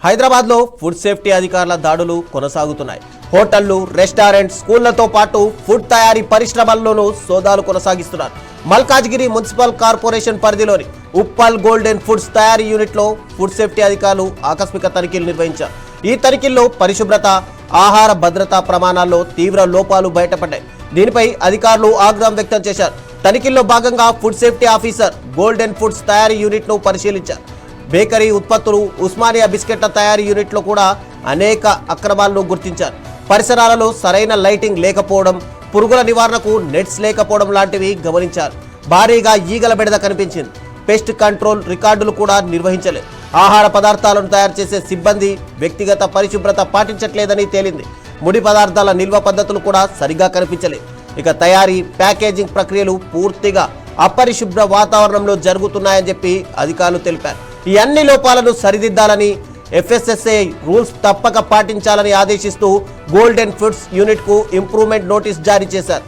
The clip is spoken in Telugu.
హైదరాబాద్లో ఫుడ్ సేఫ్టీ అధికారుల దాడులు కొనసాగుతున్నాయి. హోటళ్లు, రెస్టారెంట్, స్కూళ్లతో పాటు ఫుడ్ తయారీ పరిశ్రమల్లోనూ సోదాలు కొనసాగిస్తున్నారు. మల్కాజ్గిరి మున్సిపల్ కార్పొరేషన్ పరిధిలోని ఉప్పల్ గోల్డెన్ ఫుడ్స్ తయారీ యూనిట్లో ఫుడ్ సేఫ్టీ అధికారులు ఆకస్మిక తనిఖీలు నిర్వహించారు. ఈ తనిఖీల్లో పరిశుభ్రత, ఆహార భద్రతా ప్రమాణాల్లో తీవ్ర లోపాలు బయటపడ్డాయి. దీనిపై అధికారులు ఆగ్రహం వ్యక్తం చేశారు. తనిఖీల్లో భాగంగా food safety officer golden foods తయారీ యూనిట్ను పరిశీలించారు. బేకరీ ఉత్పత్తులు, ఉస్మానియా బిస్కెట్ల తయారీ యూనిట్లో కూడా అనేక అక్రమాలను గుర్తించారు. పరిసరాలలో సరైన లైటింగ్ లేకపోవడం, పురుగుల నివారణకు నెట్స్ లేకపోవడం లాంటివి గమనించారు. భారీగా ఈగల బెడద కనిపించింది. పెస్ట్ కంట్రోల్ రికార్డులు కూడా నిర్వహించలేదు. ఆహార పదార్థాలను తయారు చేసే సిబ్బంది వ్యక్తిగత పరిశుభ్రత పాటించట్లేదని తేలింది. ముడి పదార్థాల నిల్వ పద్ధతులు కూడా సరిగా కనిపించలేదు. ఇక తయారీ, ప్యాకేజింగ్ ప్రక్రియలు పూర్తిగా అపరిశుభ్ర వాతావరణంలో జరుగుతున్నాయని చెప్పి అధికారులు తెలిపారు. ఈ అన్ని లోపాలను సరిదిద్దాలని, FSSAI రూల్స్ తప్పక పాటించాలని ఆదేశిస్తూ గోల్డెన్ ఫుడ్స్ యూనిట్కు ఇంప్రూవ్మెంట్ నోటీస్ జారీ చేశారు.